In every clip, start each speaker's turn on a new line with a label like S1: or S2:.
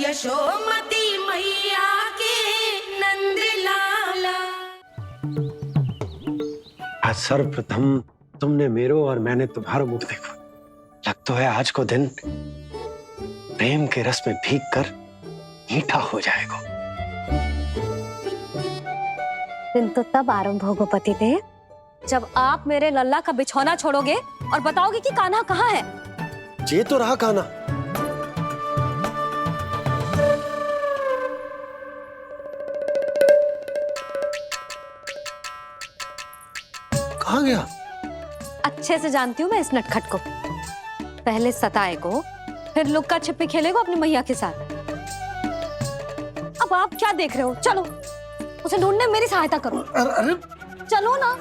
S1: यशोमती मैया के नंद लाला।
S2: आज सर्वप्रथम तुमने मेरो और मैंने तुम्हारा मुख देखो। लगता है आज को दिन प्रेम के रस में भीग कर मीठा हो जाएगा।
S3: दिन तो तब आरंभ होगा पतिदेव जब आप मेरे लल्ला का बिछौना छोड़ोगे और बताओगे कि कान्हा कहाँ है।
S2: ये तो रहा कान्हा। कहाँ गया?
S3: अच्छे से जानती हूँ मैं इस नटखट को। पहले सताएगो, फिर लुक्का छिपी खेलेगो अपनी मैया के साथ। अब आप क्या देख रहे हो? चलो उसे ढूंढने में मेरी सहायता करो।
S2: अरे
S3: चलो ना।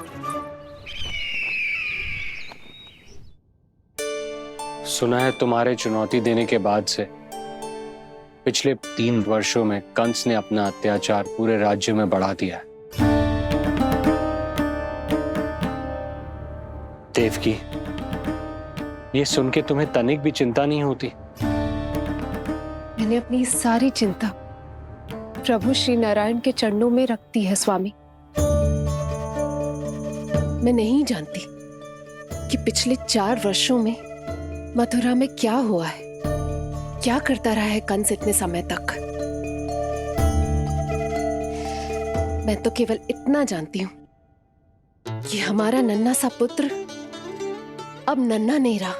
S4: सुना है तुम्हारे चुनौती देने के बाद से पिछले 3 वर्षों में कंस ने अपना अत्याचार पूरे राज्य में बढ़ा दिया है। देवकी, ये सुन के तुम्हें तनिक भी चिंता नहीं होती?
S5: मैंने अपनी सारी चिंता प्रभु श्री नारायण के चरणों में रख दी है स्वामी। मैं नहीं जानती कि पिछले 4 वर्षों में मथुरा में क्या हुआ है, क्या करता रहा है कंस इतने समय तक। मैं तो केवल इतना जानती हूं कि हमारा नन्हा सा पुत्र अब नन्हा नहीं रहा,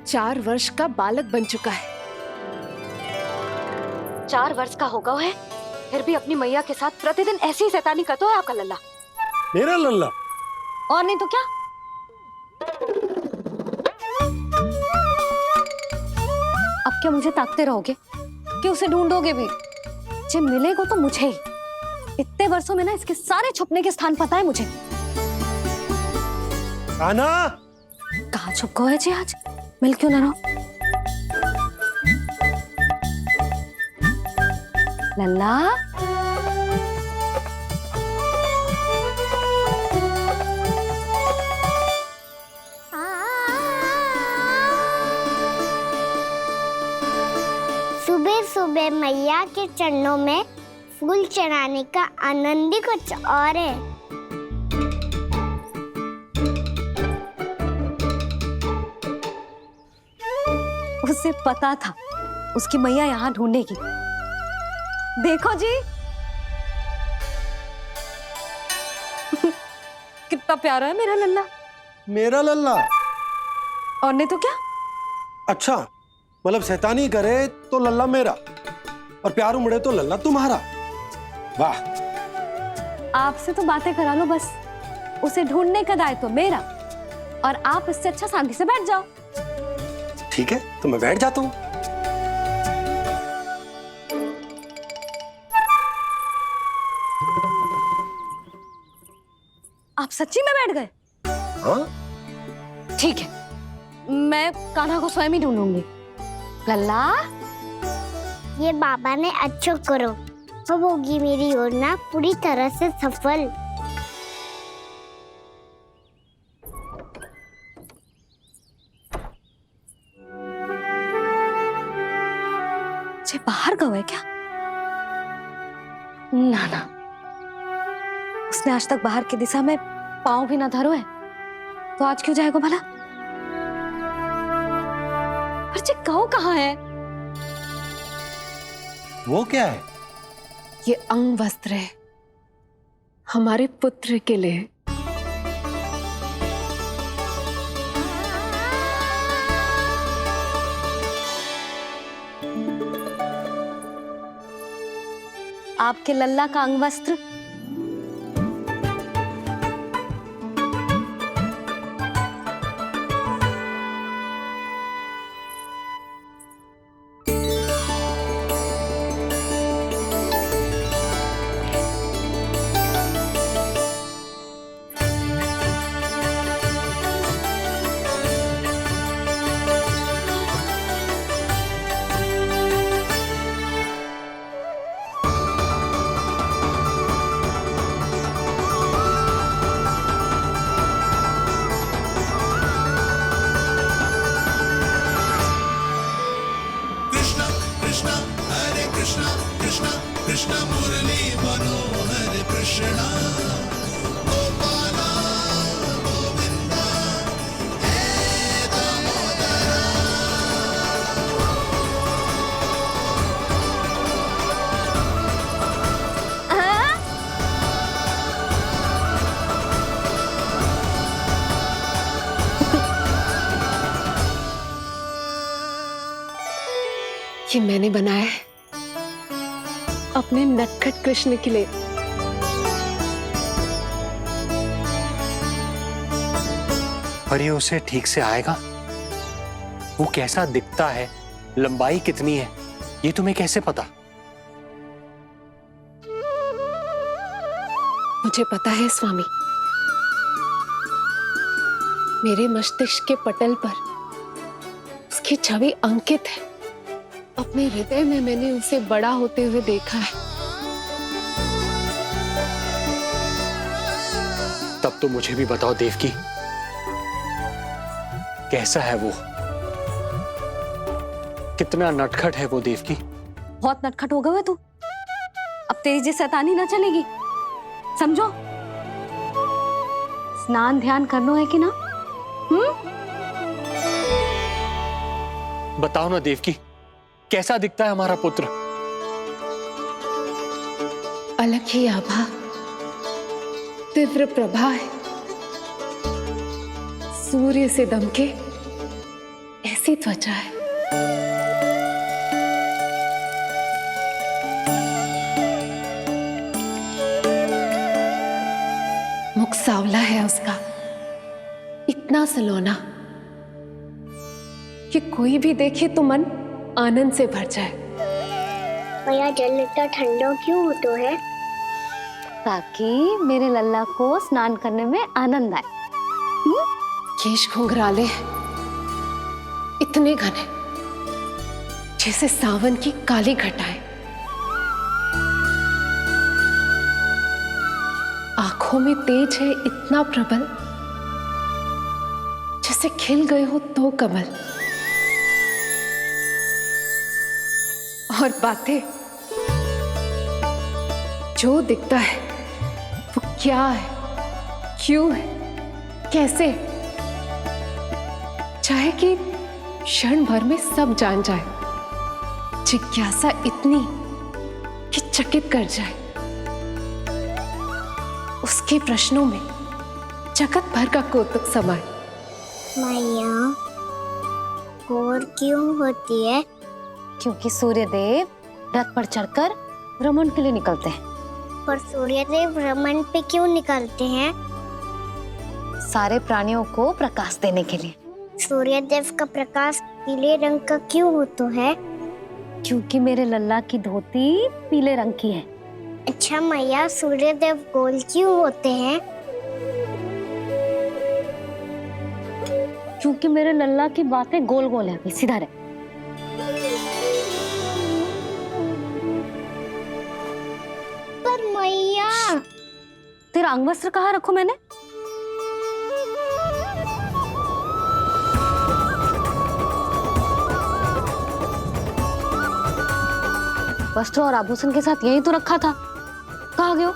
S5: 4 वर्ष का बालक बन चुका है।
S3: 4 वर्ष का होगा है, फिर भी अपनी मैया के साथ प्रतिदिन ऐसी ही शैतानी करता है आपका लल्ला।
S2: मेरा लल्ला?
S3: और नहीं तो क्या। अब क्या मुझे ताकते रहोगे कि उसे ढूंढोगे भी? जे मिलेगा तो मुझे ही। इतने वर्षों में ना इसके सारे छुपने के स्थान पता है मुझे।
S2: कान्हा!
S3: कहाँ छुप गए जी आज? मिल क्यों ना रहो? लल्ला,
S6: सुबह सुबह मैया के चरणों में फूल चढ़ाने का आनंद ही कुछ और है।
S3: उसे पता था उसकी मैया यहाँ ढूंढेगी। देखो जी कितना प्यारा है मेरा लल्ला।
S2: मेरा लल्ला?
S3: और नहीं तो क्या।
S2: अच्छा, मतलब शैतानी करे तो लल्ला मेरा और प्यार उमड़े तो लल्ला तुम्हारा। वाह!
S3: आपसे तो बातें करा लो बस, उसे ढूंढने का दायित्व मेरा, और आप इससे अच्छा शांति से बैठ जाओ।
S2: ठीक है, तो मैं बैठ जाता हूँ।
S3: आप सच्ची में बैठ गए?
S2: हाँ?
S3: ठीक है, मैं कान्हा को स्वयं ही ढूंढूंगी। लल्ला,
S6: ये बाबा ने अच्छा करो, अब होगी मेरी योजना पूरी तरह से सफल।
S3: जे बाहर गए क्या? ना ना, उसने आज तक बाहर की दिशा में पांव भी ना धरो है, तो आज क्यों जाएगा भला? पर जे कहो कहाँ है?
S2: वो क्या है?
S5: ये अंग वस्त्र है हमारे पुत्र के लिए।
S3: आपके लल्ला का अंग वस्त्र।
S5: ये मैंने बनाया है अपने नटखट कृष्ण के लिए।
S4: पर ये उसे ठीक से आएगा? वो कैसा दिखता है, लंबाई कितनी है, ये तुम्हें कैसे पता?
S5: मुझे पता है स्वामी, मेरे मस्तिष्क के पटल पर उसकी छवि अंकित है। अपने हृदय में मैंने उसे बड़ा होते हुए देखा है।
S4: तब तो मुझे भी बताओ देवकी, कैसा है वो? कितना नटखट है वो देवकी?
S3: बहुत नटखट हो गए हो तू। अब तेरी जी शैतानी ना चलेगी, समझो। स्नान ध्यान करना है कि ना?
S4: बताओ ना देवकी, कैसा दिखता है हमारा पुत्र?
S5: अलग ही आभा, तीव्र प्रभा है। सूर्य से दमके ऐसी त्वचा है। मुख सांवला है उसका, इतना सलोना कि कोई भी देखे तो मन आनंद से भर जाए।
S6: भैया जल इतना ठंडा क्यों होता है?
S3: ताकि मेरे लल्ला को स्नान करने में आनंद आए।
S5: केश घुंघराले इतने घने जैसे सावन की काली घटाएं। आंखों में तेज है इतना प्रबल जैसे खिल गए हो तो कमल। और बातें, जो दिखता है वो क्या है, क्यों है, कैसे, चाहे कि क्षण भर में सब जान जाए। जिज्ञासा इतनी कि चकित कर जाए। उसके प्रश्नों में जगत भर का कौतुक समाए।
S6: मैया और क्यों होती है?
S3: क्योंकि सूर्य देव रथ पर चढ़कर भ्रमण के लिए निकलते हैं।
S6: पर सूर्यदेव भ्रमण पे क्यों निकलते हैं?
S3: सारे प्राणियों को प्रकाश देने के लिए।
S6: सूर्यदेव का प्रकाश पीले रंग का क्यों होता है?
S3: क्योंकि मेरे लल्ला की धोती पीले रंग की है।
S6: अच्छा मैया, सूर्यदेव गोल क्यों होते हैं?
S3: क्योंकि मेरे लल्ला की बातें गोल गोल है, सीधा रहे।
S6: पर मैया,
S3: तेरा अंगवस्त्र कहाँ रखूं मैंने? वस्त्र और आभूषण के साथ यही तो रखा था, कहाँ गए हो?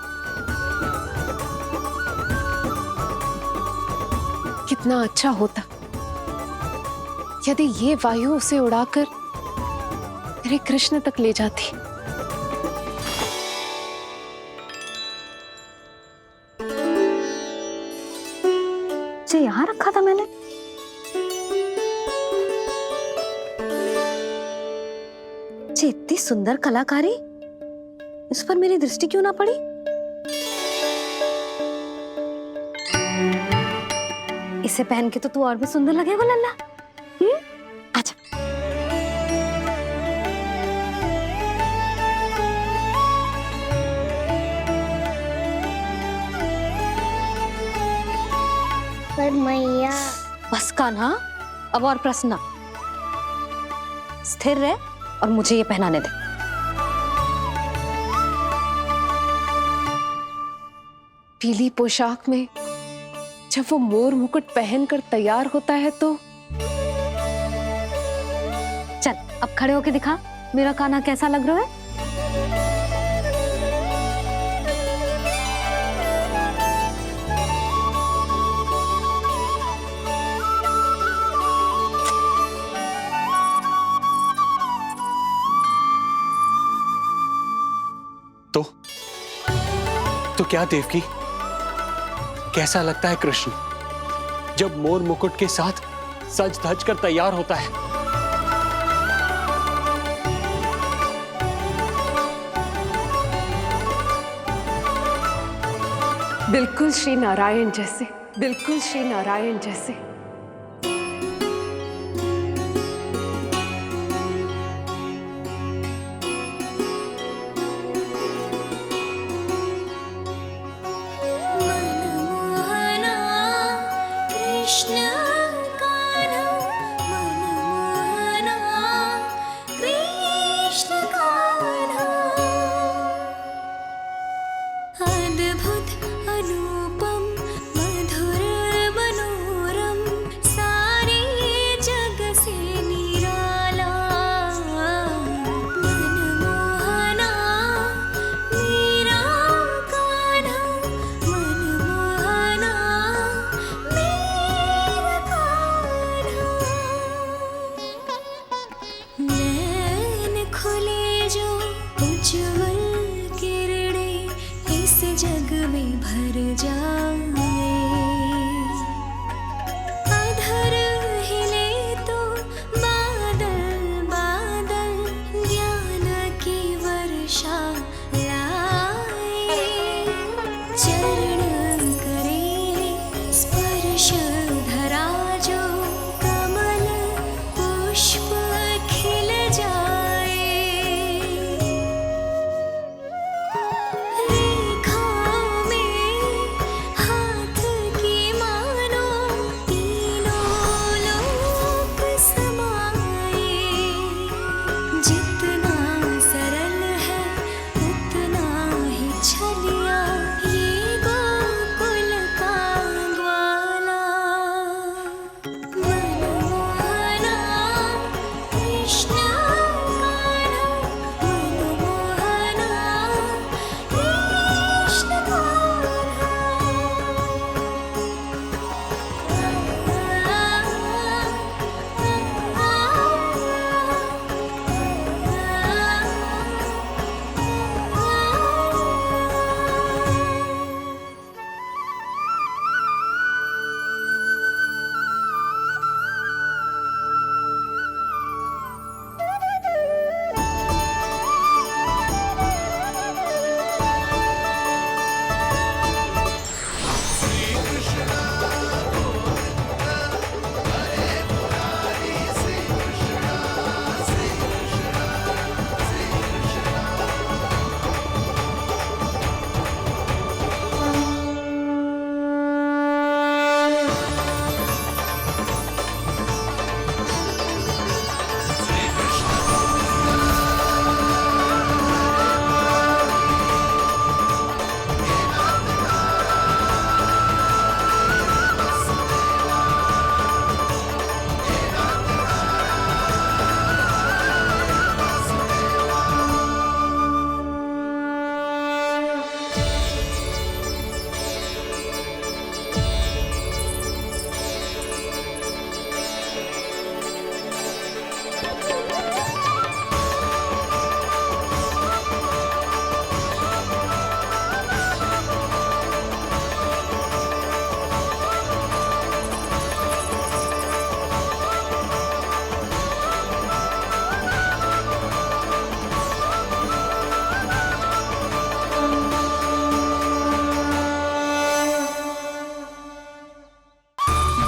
S5: कितना अच्छा होता यदि ये वायु उसे उड़ाकर तेरे कृष्ण तक ले जाती।
S3: ये यहाँ रखा था मैंने। ये इतनी सुंदर कलाकारी, इस पर मेरी दृष्टि क्यों ना पड़ी? इसे पहन के तो तू और भी सुंदर लगेगा लल्ला। आजा।
S6: पर मैया,
S3: बस कान्हा, अब और प्रश्न ना। स्थिर रह और मुझे ये पहनाने दे।
S5: पीली पोशाक में जब वो मोर मुकुट पहनकर तैयार होता है तो
S3: चल अब खड़े होके दिखा मेरा कान्हा कैसा लग रहा है।
S4: तो क्या देवकी, कैसा लगता है कृष्ण जब मोर मुकुट के साथ सज धज कर तैयार होता है?
S5: बिल्कुल श्री नारायण जैसे, बिल्कुल श्री नारायण जैसे।
S1: मनमोहना कृष्ण कान्हा, मनमोहना कृष्ण कान्हा। अद्भुत अनुपम मधुर मनोरम, सारे जग से निराला। मनमोहना मेरा कान्हा, मनमोहना मेरा कान्हा। नैन खुले जो उज्ज्वल किरणें इस जग में भर जाए। अधर हिले तो बादल बादल ज्ञान की वर्षा लाए। चरण करे स्पर्श धरा जो कमल पुष्प खिल जाए। रेखा में हाथ की मानो तीनों लोक समाए। जितना सरल है उतना ही छलिया ये गोकुल का ग्वाला। मनमोहना कृष्ण कान्हा, मनमोहना कृष्ण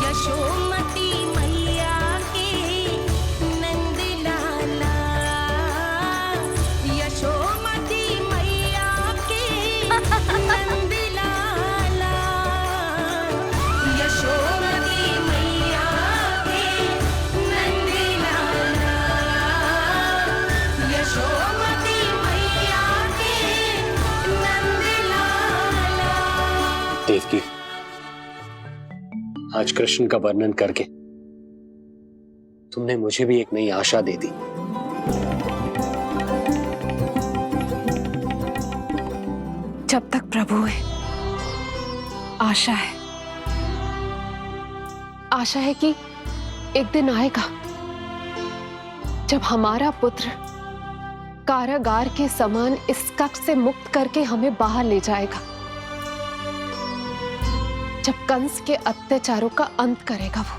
S1: यशोमती मैया के नंद लाला। यशोमती मैया के नंद लाला। यशोमती मैया के नंद लाला। यशोमती मैया के नंद लाला।
S4: देवकी, आज कृष्ण का वर्णन करके तुमने मुझे भी एक नई आशा दे दी।
S5: जब तक प्रभु है, आशा है। आशा है कि एक दिन आएगा जब हमारा पुत्र कारागार के समान इस कक्ष से मुक्त करके हमें बाहर ले जाएगा, जब कंस के अत्याचारों का अंत करेगा वो।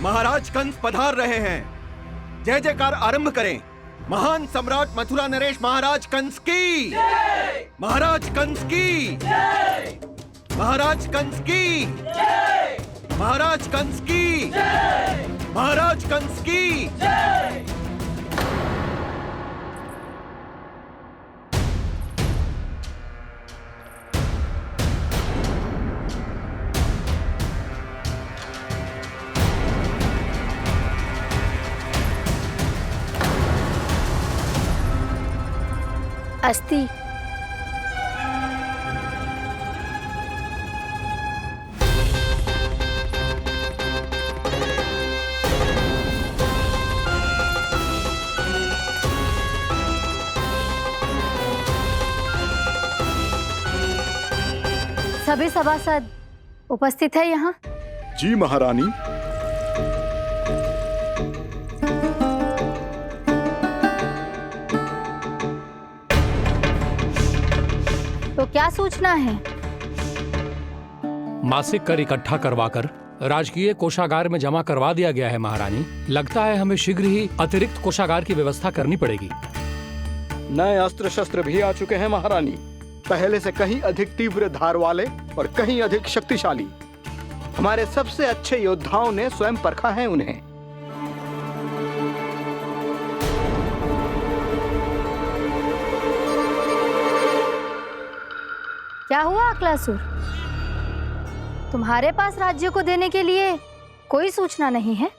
S7: महाराज कंस पधार रहे हैं। जय जयकार आरंभ करें। महान सम्राट मथुरा नरेश महाराज कंस की, महाराज कंस की, महाराज कंस की, महाराज कंस की, महाराज कंस की।
S1: अस्ति।
S8: सभी सभासद उपस्थित है यहाँ?
S9: जी महारानी।
S8: तो क्या सूचना है?
S10: मासिक कर इकट्ठा करवाकर राजकीय कोषागार में जमा करवा दिया गया है महारानी। लगता है हमें शीघ्र ही अतिरिक्त कोषागार की व्यवस्था करनी पड़ेगी।
S9: नए अस्त्र शस्त्र भी आ चुके हैं महारानी, पहले से कहीं अधिक तीव्र धार वाले और कहीं अधिक शक्तिशाली। हमारे सबसे अच्छे योद्धाओं ने स्वयं परखा है उन्हें।
S8: क्या हुआ अक्लासुर? तुम्हारे पास राज्य को देने के लिए कोई सूचना नहीं है?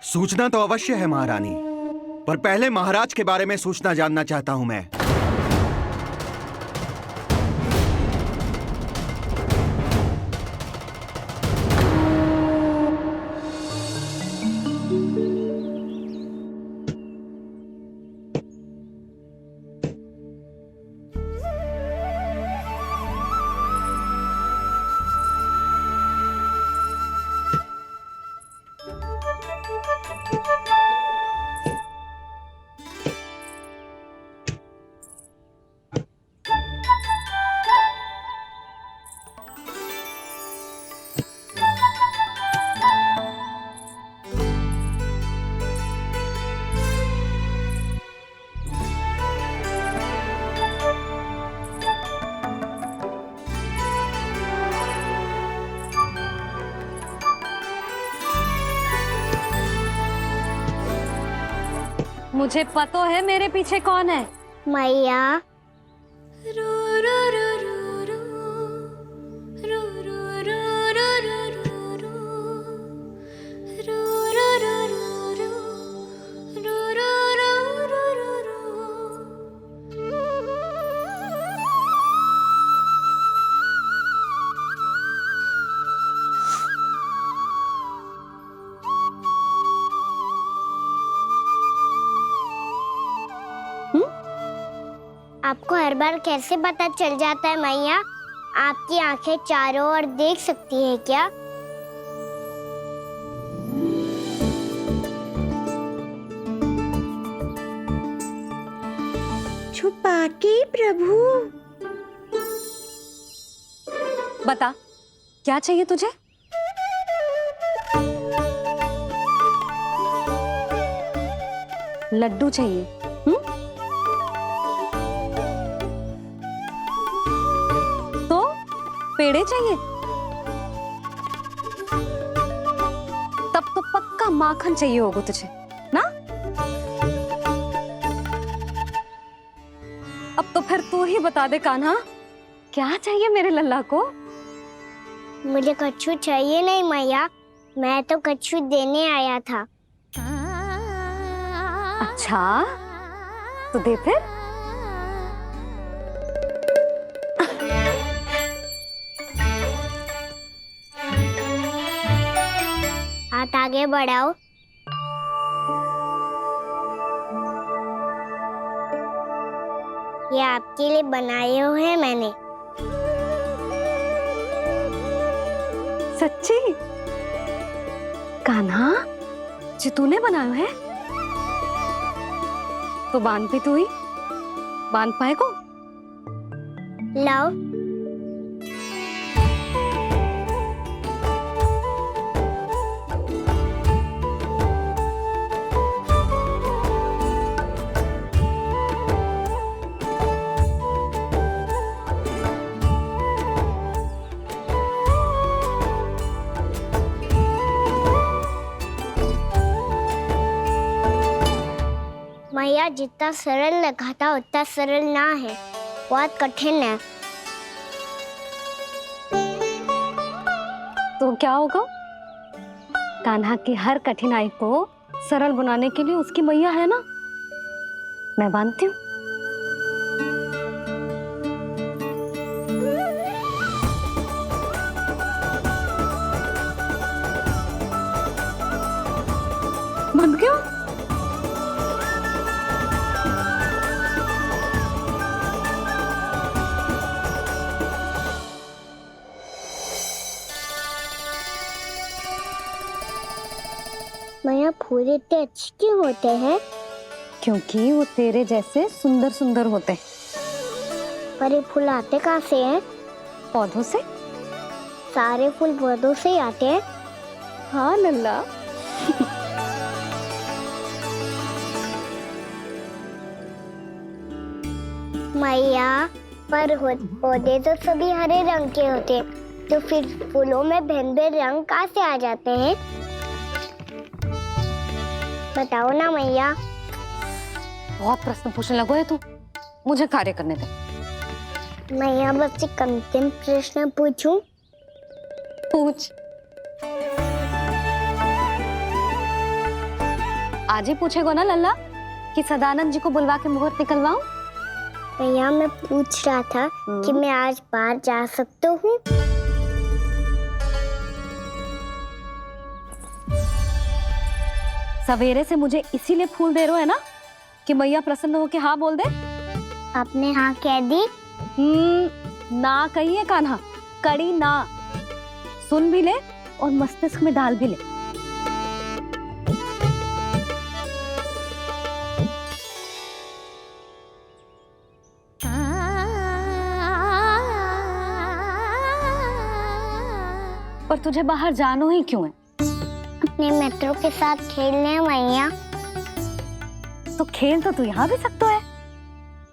S7: सूचना तो अवश्य है महारानी, पर पहले महाराज के बारे में सूचना जानना चाहता हूं मैं।
S3: मुझे पता है मेरे पीछे कौन है।
S6: मैया। आपको हर बार कैसे पता चल जाता है मैया? आपकी आंखें चारों ओर देख सकती है क्या? छुपा के प्रभु।
S3: बता, क्या चाहिए तुझे? लड्डू चाहिए? तो पेड़े चाहिए? तब तो पक्का माखन चाहिए होगा तुझे ना? अब तो फिर तू ही बता दे कान्हा, क्या चाहिए मेरे लल्ला को?
S6: मुझे कच्छू चाहिए नहीं मैया, मैं तो कच्छू देने आया था।
S3: अच्छा, तो दे फिर।
S6: हाथ आगे बढ़ाओ। ये आपके लिए बनाए हुए हैं मैंने।
S3: सच्ची? कान्हा, जो तूने बनाया है? तो बांध भी तू ही बांध पाए को?
S6: लाओ। मैया, जितना सरल लगा था उतना सरल ना है, बहुत कठिन है।
S3: तो क्या होगा? कान्हा की हर कठिनाई को सरल बनाने के लिए उसकी मैया है ना, मैं बांधती हूँ। बंद क्यों?
S6: मैया, फूल इतने अच्छे क्यों होते हैं?
S3: क्योंकि वो तेरे जैसे सुंदर सुंदर होते हैं।
S6: पर ये फूल आते कहाँ से हैं?
S3: पौधों से।
S6: सारे फूल पौधों से ही आते हैं?
S3: हाँ लल्ला।
S6: मैया, पर पौधे तो सभी हरे रंग के होते हैं, तो फिर फूलों में भिन्न-भिन्न रंग कहाँ से आ जाते हैं? बताओ ना मैया।
S3: बहुत प्रश्न पूछने लगो है तू, मुझे कार्य करने दे।
S6: मैया, बस एक अंतिम प्रश्न पूछूं?
S3: पूछ। आज ही पूछेगो ना लल्ला कि सदानंद जी को बुलवा के मुहूर्त निकलवाऊं?
S6: मैया, मैं पूछ रहा था कि मैं आज बाहर जा सकता हूँ?
S3: सवेरे से मुझे इसीलिए फूल दे रहे हो है ना कि मैया प्रसन्न हो के हाँ बोल दे।
S6: आपने हाँ कह दी?
S3: ना कही है कान्हा, कड़ी ना। सुन भी ले और मस्तिष्क में डाल भी ले। पर तुझे बाहर जानो ही क्यों है?
S6: अपने मित्रों के साथ खेलने मैया।
S3: तो खेल तो तू यहाँ भी सकता है,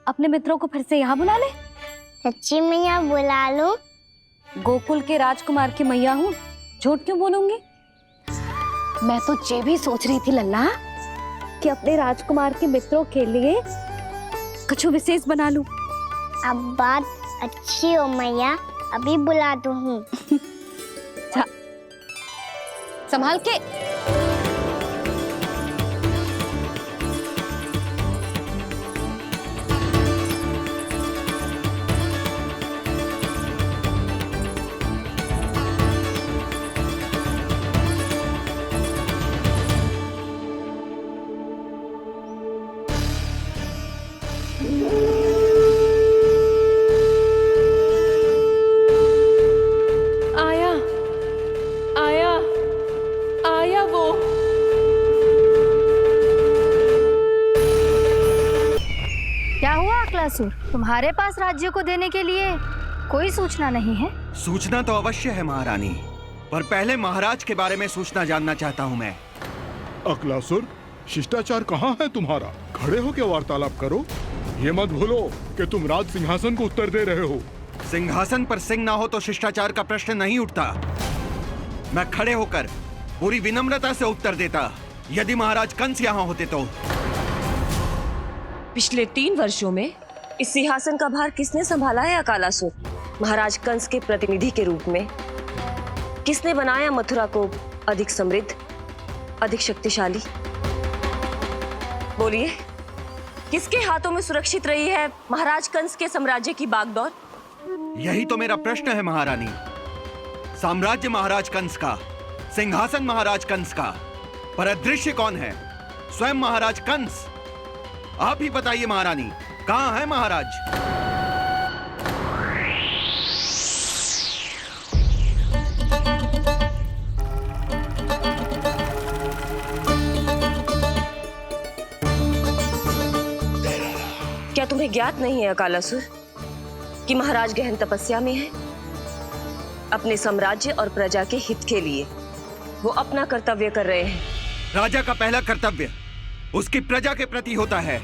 S3: अपने मित्रों को फिर से यहाँ बुला ले।
S6: सच्ची मैया, बुला लो।
S3: गोकुल के राजकुमार की मैया हूँ, झूठ क्यों बोलूंगी? मैं तो ये भी सोच रही थी लल्ला कि अपने राजकुमार के मित्रों के लिए कुछ विशेष बना लूं।
S6: अब बात अच्छी हो मैया, अभी बुला दो हूँ।
S3: संभाल के।
S5: आया वो।
S8: क्या हुआ अक्लासुर, तुम्हारे पास राज्य को देने के लिए कोई सूचना नहीं है?
S7: सूचना तो अवश्य है महारानी, पर पहले महाराज के बारे में सूचना जानना चाहता हूँ मैं।
S11: अक्लासुर, शिष्टाचार कहाँ है तुम्हारा? खड़े होकर वार्तालाप करो। ये मत भूलो कि तुम राज सिंहासन को उत्तर दे रहे हो।
S7: सिंहासन पर सिंह ना हो तो शिष्टाचार का प्रश्न नहीं उठता। मैं खड़े होकर पूरी विनम्रता से उत्तर देता यदि महाराज कंस यहाँ होते तो।
S12: पिछले 3 वर्षों में इस सिंहासन का भार किसने संभाला है अकालासुर? महाराज कंस के प्रतिनिधि के रूप में किसने बनाया मथुरा को अधिक समृद्ध, अधिक शक्तिशाली? बोलिए, किसके हाथों में सुरक्षित रही है महाराज कंस के साम्राज्य की बागडोर?
S7: यही तो मेरा प्रश्न है महारानी। साम्राज्य महाराज कंस का, सिंहासन महाराज कंस का, पर अदृश्य कौन है? स्वयं महाराज कंस। आप ही बताइए महारानी, कहाँ है महाराज?
S12: क्या तुम्हें ज्ञात नहीं है अकालासुर कि महाराज गहन तपस्या में है? अपने साम्राज्य और प्रजा के हित के लिए वो अपना कर्तव्य कर रहे हैं।
S7: राजा का पहला कर्तव्य उसकी प्रजा के प्रति होता है।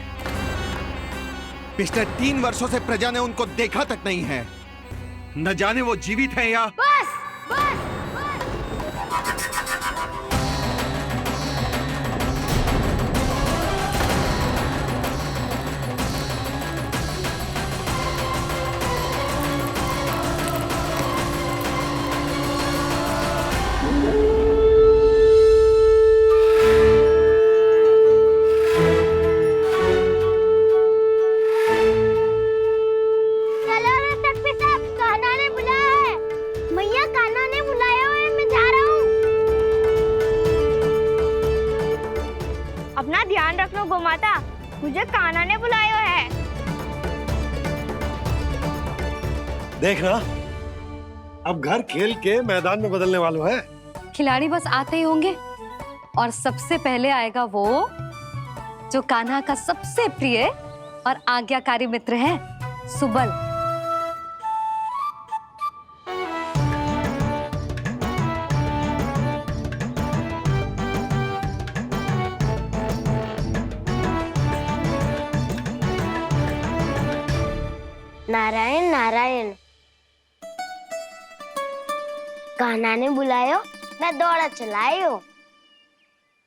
S7: पिछले 3 वर्षों से प्रजा ने उनको देखा तक नहीं है। न जाने वो जीवित हैं या
S8: बस बस
S6: चलो रे तख्ती साहब, कान्हा ने बुलाया है। मैया कान्हा ने बुलाया है, मैं जा रहा हूँ। अपना ध्यान रखना गोमाता, मुझे कान्हा ने बुलाया है।
S2: देखना, अब घर खेल के मैदान में बदलने वालों है।
S3: खिलाड़ी बस आते ही होंगे और सबसे पहले आएगा वो जो कान्हा का सबसे प्रिय और आज्ञाकारी मित्र है, सुबल।
S6: नारायण नारायण, कान्हा ने बुलायो, मैं दौड़ा चलायो।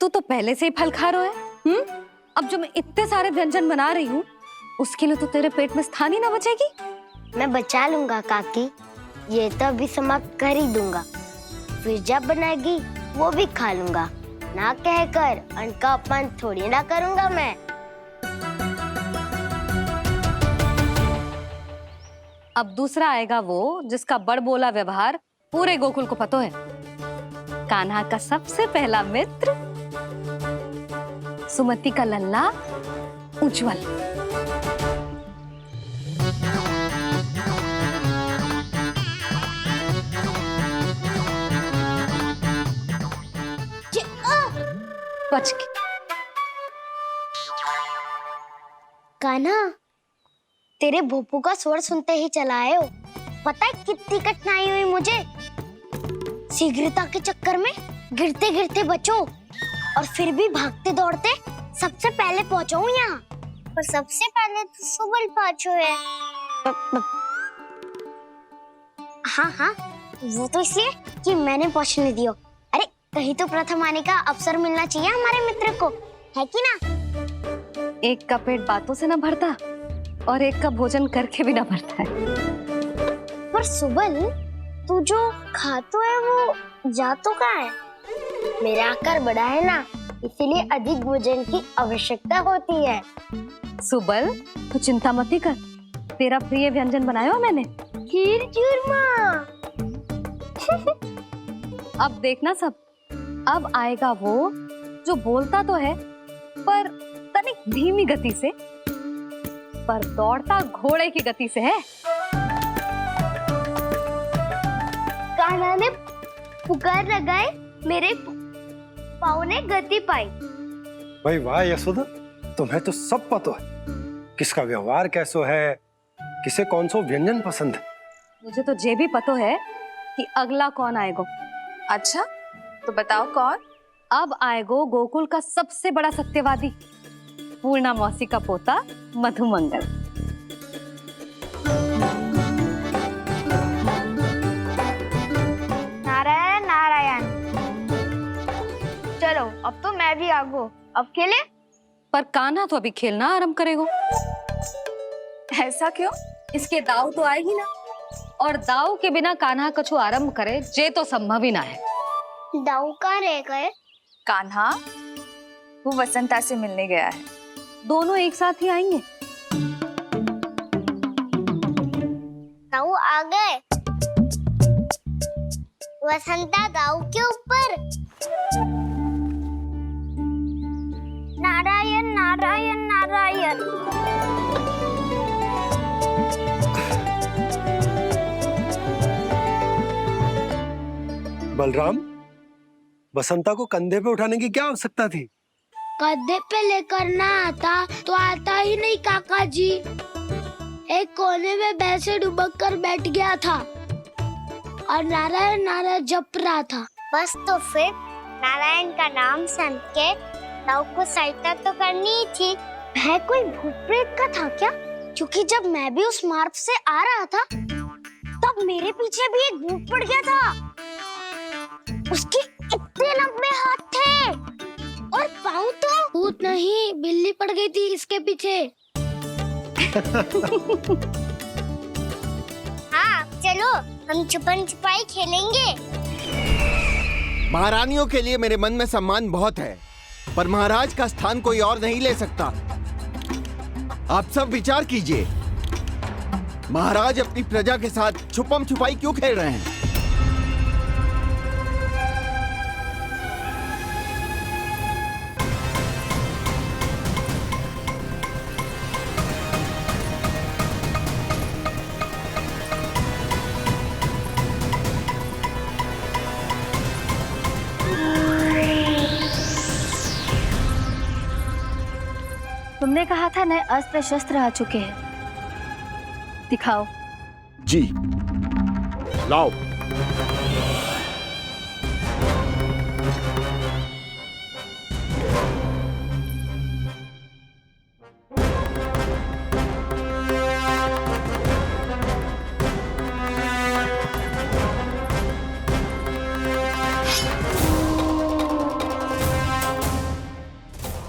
S3: तू तो पहले से ही फल खा रहा है। अब जो मैं इतने सारे व्यंजन बना रही हूँ उसके लिए तो तेरे पेट में स्थान ही ना बचेगी।
S6: मैं बचा लूंगा काकी, ये तो अभी समाप्त कर ही दूंगा। फिर जब बनाएगी वो भी खा लूंगा। ना कहकर अन्न का अपमान थोड़ी ना करूंगा मैं।
S3: अब दूसरा आएगा वो जिसका बड़बोला व्यवहार पूरे गोकुल को पता है, कान्हा का सबसे पहला मित्र, सुमति का लल्ला उज्जवल। बच के।
S6: कान्हा, तेरे भोपू का स्वर सुनते ही चला आए हो। पता है कितनी कठिनाई हुई मुझे। शीघ्रता के चक्कर में गिरते गिरते बचो और फिर भी भागते दौड़ते सबसे पहले पहुंचो यहाँ। पर सबसे पहले तो सुबल पहुंचो है। हाँ हाँ, वो तो इसलिए कि मैंने पहुंचने दियो। अरे कहीं तो प्रथम आने का अवसर मिलना चाहिए हमारे मित्र को, है कि ना?
S3: एक का पेट बातों से ना भरता और एक का भोजन करके भी ना भरता है।
S6: पर सुबल, तू जो खातो है वो जातो कहाँ है? मेरा आकार बड़ा है ना, इसीलिए अधिक भोजन की आवश्यकता होती है।
S3: सुबल, तू चिंता मत कर, तेरा प्रिय व्यंजन बनाया हो मैंने,
S6: खीर चूरमा।
S3: अब देखना सब, अब आएगा वो जो बोलता तो है पर तनिक धीमी गति से, पर दौड़ता घोड़े की गति से है।
S6: कान्हा ने पुकार लगाए, मेरे पाँव ने गति पाई।
S2: भाई वाह यशोदा, तुम्हें तो सब पता है किसका व्यवहार कैसो है, किसे कौन सा व्यंजन पसंद है।
S3: मुझे तो ये भी पता है कि अगला कौन आएगा।
S13: अच्छा, तो बताओ कौन?
S3: अब आएगो गोकुल का सबसे बड़ा सत्यवादी, पूर्णा मौसी का पोता मधुमंगल।
S6: नारायण नारायण। चलो अब तो मैं भी आगो, अब खेले।
S3: पर कान्हा तो अभी खेलना आरंभ करेगा।
S13: ऐसा क्यों?
S3: इसके दाव तो आएगी ना, और दाव के बिना कान्हा कछु आरंभ करे जे तो संभव ही ना है।
S6: दाऊ कहाँ रह गए?
S13: कान्हा वो वसंता से मिलने गया है।
S3: दोनों एक साथ ही आएंगे।
S6: दाऊ आ गए। वसंता दाऊ के ऊपर। नारायण नारायण नारायण।
S2: बलराम, बसंता को कंधे पे उठाने की क्या आवश्यकता थी?
S6: कंधे पे लेकर ना आता तो आता ही नहीं काका जी। एक कोने में वैसे डुबक कर बैठ गया था और नारायण नारायण जप रहा था। बस तो फिर नारायण का नाम सुन के ताऊ को सहायता तो करनी ही थी। वह कोई भूत प्रेत का था क्या? क्योंकि जब मैं भी उस मार्ग से आ रहा था तब मेरे पीछे भी एक भूत पड़ गया था। उसके इतने लंबे हाथ थे और पाँव तो भूत नहीं, बिल्ली पड़ गई थी इसके पीछे। हाँ चलो हम छुपन छुपाई खेलेंगे।
S7: महारानियों के लिए मेरे मन में सम्मान बहुत है, पर महाराज का स्थान कोई और नहीं ले सकता। आप सब विचार कीजिए, महाराज अपनी प्रजा के साथ छुपम छुपाई क्यों खेल रहे हैं?
S8: तुमने कहा था नए अस्त्र शस्त्र आ चुके हैं, दिखाओ।
S9: जी लाओ।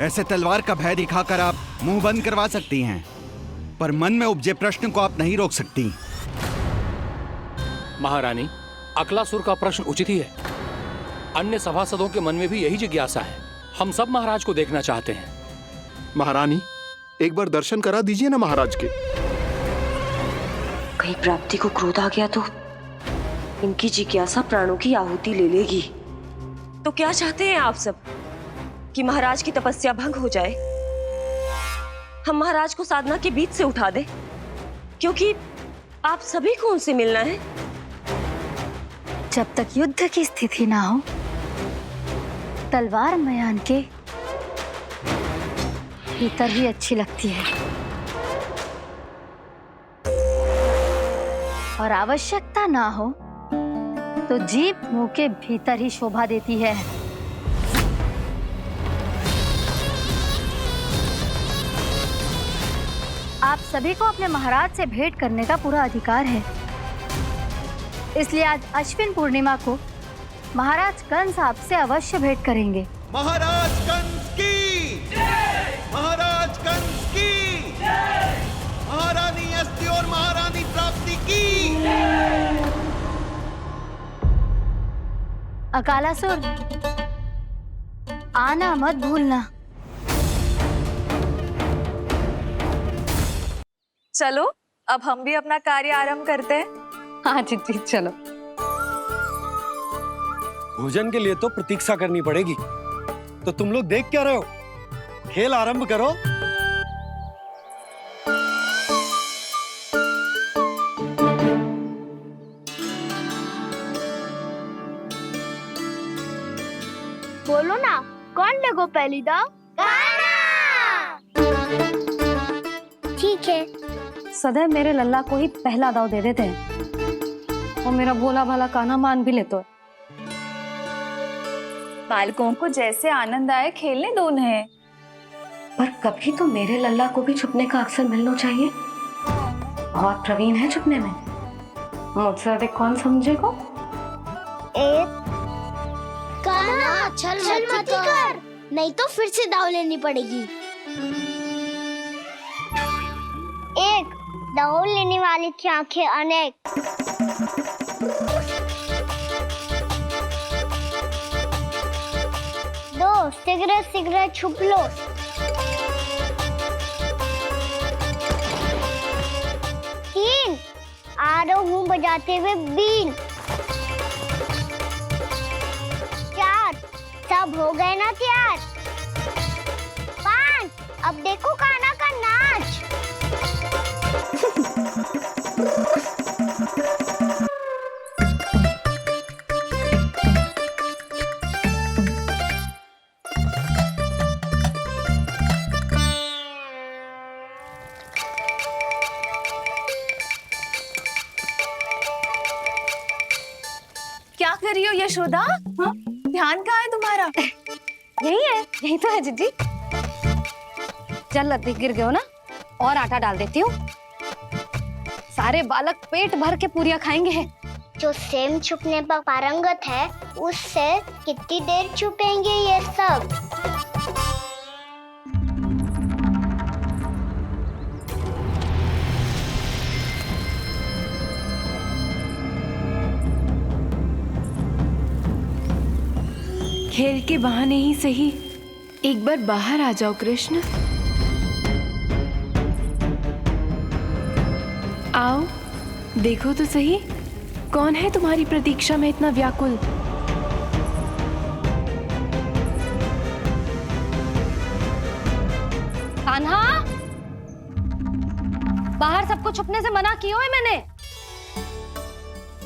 S7: ऐसे तलवार का भय दिखाकर आप मुंह बंद करवा सकती हैं, पर मन में उपजे प्रश्न को आप नहीं रोक सकती।
S10: महारानी, अकलासुर का प्रश्न उचित ही है। अन्य सभासदों के मन में भी यही जिज्ञासा है। हम सब महाराज को देखना चाहते हैं।
S9: महारानी, एक बार दर्शन करा दीजिए ना महाराज के।
S12: कहीं प्राप्ति को क्रोध आ गया तो इनकी जिज्ञासा प्राणों की आहुति ले लेगी। तो क्या चाहते हैं आप सब कि महाराज की तपस्या भंग हो जाए? हम महाराज को साधना के बीच से उठा दें, क्योंकि आप सभी को उनसे मिलना है।
S8: जब तक युद्ध की स्थिति ना हो, तलवार मयान के भीतर ही अच्छी लगती है और आवश्यकता ना हो तो जीभ मुंह के भीतर ही शोभा देती है। आप सभी को अपने महाराज से भेंट करने का पूरा अधिकार है। इसलिए आज अश्विन पूर्णिमा को महाराज कंस आपसे अवश्य भेंट करेंगे।
S7: महाराज कंस की जय! महाराज कंस की जय! महारानी अस्ति और महारानी प्राप्ति की जय!
S8: अकालासुर, आना मत भूलना।
S13: चलो अब हम भी अपना कार्य आरंभ करते हैं।
S3: हाँ चिट्ठी, चलो।
S2: भोजन के लिए तो प्रतीक्षा करनी पड़ेगी, तो तुम लोग देख क्या रहे हो? खेल आरंभ करो।
S6: बोलो ना, कौन लगो पहली दाव? ठीक है।
S3: सदैव मेरे लल्ला को ही पहला दाव दे देते हैं और मेरा भोला भाला कान्हा मान भी लेते।
S13: बालकों को जैसे आनंद आए खेलने दो उन्हें।
S3: पर कभी तो मेरे लल्ला को भी छुपने का अवसर मिलना चाहिए। बहुत प्रवीण है छुपने में, मुझसे अधिक कौन समझेगा?
S6: कान्हा छल मत कर, नहीं तो फिर से दाव लेनी पड़ेगी। एक दाव लेने वाले की आंखें अनेक। दो शीघ्र शीघ्र छुप लो। तीन आरो हूँ बजाते हुए बीन। चार सब हो गए ना तैयार। पांच अब देखो कान्हा का नाच।
S13: कर रही हो यशोदा? हाँ? ध्यान कहाँ है तुम्हारा?
S3: यही है, यही तो है जीजी। चल अधिक गिर गए हो ना, और आटा डाल देती हूँ। सारे बालक पेट भर के पूरियां खाएंगे।
S6: जो सेम छुपने पर पारंगत है, उससे कितनी देर छुपेंगे ये सब?
S5: खेल के बहाने ही सही एक बार बाहर आ जाओ कृष्ण। आओ, देखो तो सही, कौन है तुम्हारी प्रतीक्षा में इतना व्याकुल?
S3: कान्हा, बाहर सबको छुपने से मना किया है मैंने।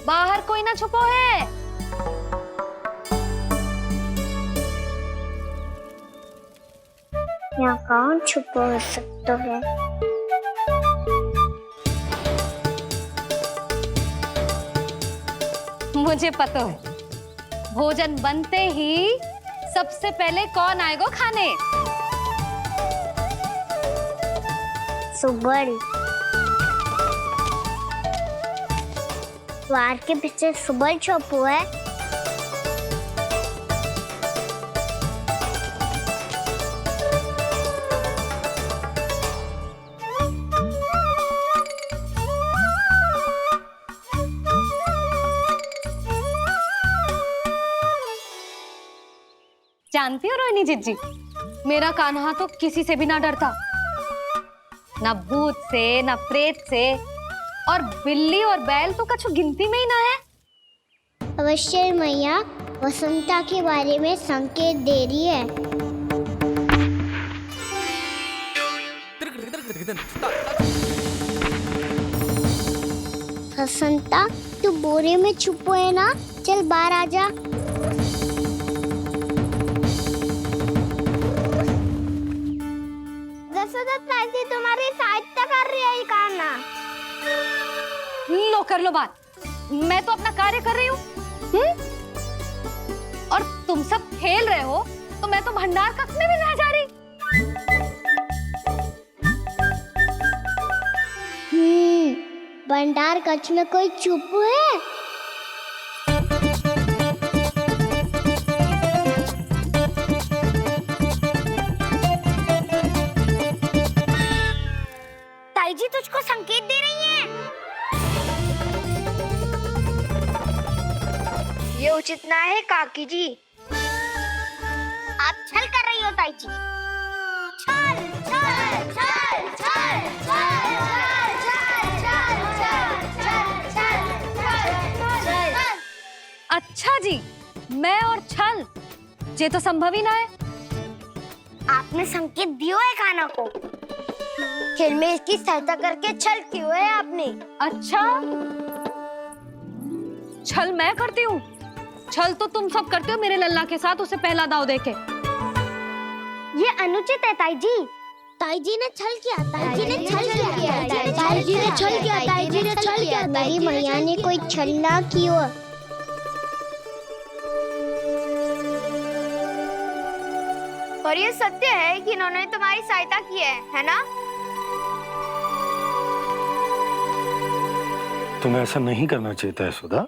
S3: बाहर कोई ना छुपो है।
S6: यहाँ कौन छुपा हो सकता है?
S3: मुझे पता है, भोजन बनते ही सबसे पहले कौन आएगा खाने?
S6: सुबल। द्वार के पीछे सुबल छुपा है।
S3: जानती हो रोहिणी जीजी, मेरा कान्हा तो किसी से भी ना डरता, ना भूत से, ना प्रेत से, और बिल्ली और बैल तो कछु गिनती में ही ना है।
S6: अवश्य मैया वसंता के बारे में संकेत दे रही है। वसंता, तू बोरे में छुपो है ना? चल बाहर आ जा। तुम्हारी सहायता कर रही है कान्हा।
S3: लो कर लो बात, मैं तो अपना कार्य कर रही हूँ। और तुम सब खेल रहे हो तो मैं तो भंडार कक्ष में भी नहीं जा रही।
S6: भंडार कक्ष में कोई चुप है? ताई जी तुझको संकेत दे रही हैं।
S13: ये उचित ना है काकी जी।
S6: आप छल कर रही हो ताई जी। छल छल छल छल छल छल।
S3: अच्छा जी, मैं और छल, ये तो संभव ही ना है।
S6: आपने संकेत दियो है कान्हा को। खेल में इसकी सहायता करके छल क्यों है आपने?
S3: अच्छा, छल मैं करती हूँ? छल तो तुम सब करते हो मेरे लल्ला के साथ, उसे पहला दाव देके।
S6: ये अनुचित है ताई जी। ताई जी ने छल किया, ताई जी ने छल किया, ताई जी ने छल किया, ताई जी ने छल किया। मेरी मैया ने कोई छल ना किया।
S13: और ये सत्य है कि इन्होंने तुम्हारी सहायता की है ना?
S2: तुम्हें ऐसा नहीं करना चाहिए था सुधा।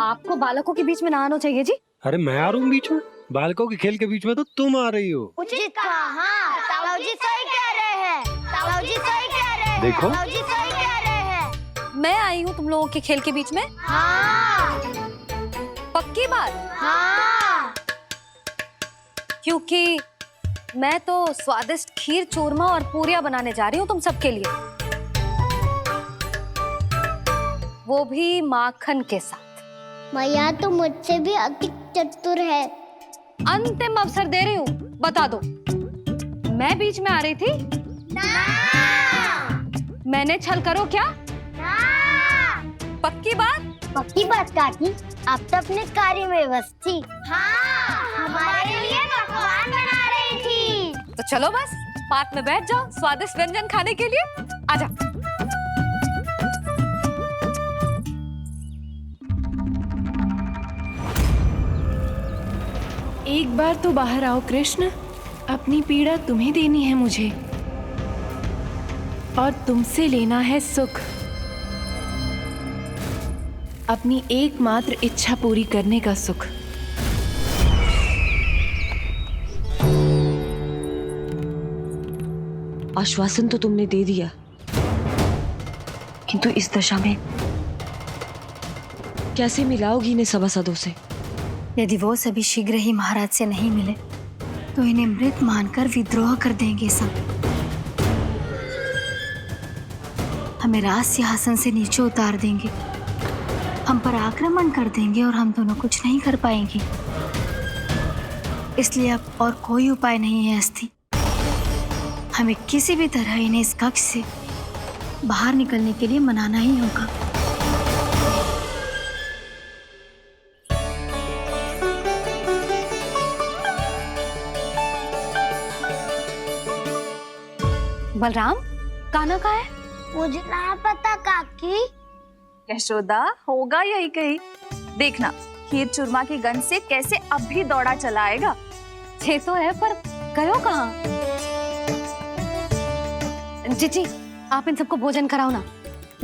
S3: आपको बालकों के बीच में ना आना चाहिए जी।
S2: अरे मैं आ रहा हूँ बीच में? बालकों के खेल के बीच में तो तुम आ रही हो।
S6: उचित कहा। ताऊ जी सही कह रहे हैं। ताऊ जी सही कह रहे हैं।
S2: देखो,
S6: ताऊ जी सही कह रहे हैं।
S3: मैं आई हूँ तुम लोगों के खेल के बीच में?
S6: हाँ।
S3: पक्की बात?
S6: हाँ।
S3: क्योंकि मैं तो स्वादिष्ट खीर, चूरमा और पूरियां बनाने जा रही हूँ तुम सबके लिए, वो भी माखन के साथ।
S6: मैया तो मुझसे भी अधिक चतुर है।
S3: अंतिम अवसर दे रही हूँ, बता दो, मैं बीच में आ रही थी?
S6: ना।
S3: मैंने छल करो क्या?
S6: ना।
S3: पक्की बात?
S6: पक्की बात काकी, आप तो अपने कार्य में व्यस्त थी। हाँ, हमारे लिए पकवान बना रही थी।
S3: तो चलो बस पात में बैठ जाओ स्वादिष्ट व्यंजन खाने के लिए। आजा।
S5: एक बार तो बाहर आओ कृष्ण, अपनी पीड़ा तुम्हें देनी है मुझे और तुमसे लेना है सुख। अपनी एकमात्र इच्छा पूरी करने का सुख।
S12: आश्वासन तो तुमने दे दिया, किंतु इस दशा में कैसे मिलाओगी इन्हें सभासदों से?
S8: यदि वो सभी शीघ्र ही महाराज से नहीं मिले तो इन्हें मृत मानकर विद्रोह कर देंगे सब। हमें राज सिंहासन से नीचे उतार देंगे, हम पर आक्रमण कर देंगे और हम दोनों कुछ नहीं कर पाएंगे। इसलिए अब और कोई उपाय नहीं है अस्थि। हमें किसी भी तरह इन्हें इस कक्ष से बाहर निकलने के लिए मनाना ही होगा।
S3: बलराम, कान्हा कहाँ है?
S6: मुझे ना पता काकी।
S13: यशोदा, होगा यही कहीं। देखना खीर चूरमा की गंध से कैसे अब भी दौड़ा चला आएगा।
S3: छे तो है पर गयो कहाँ? जीजी, आप इन सबको भोजन कराओ ना,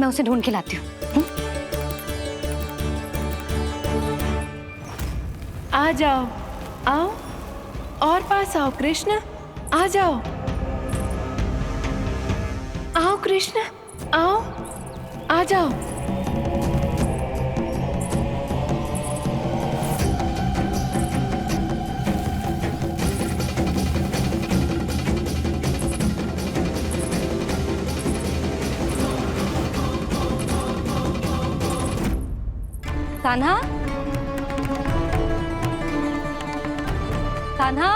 S3: मैं उसे ढूंढ के लाती हूँ।
S5: आ जाओ, आओ और पास आओ कृष्ण, आ जाओ। आओ कृष्ण, आओ, आ जाओ।
S3: कान्हा, कान्हा,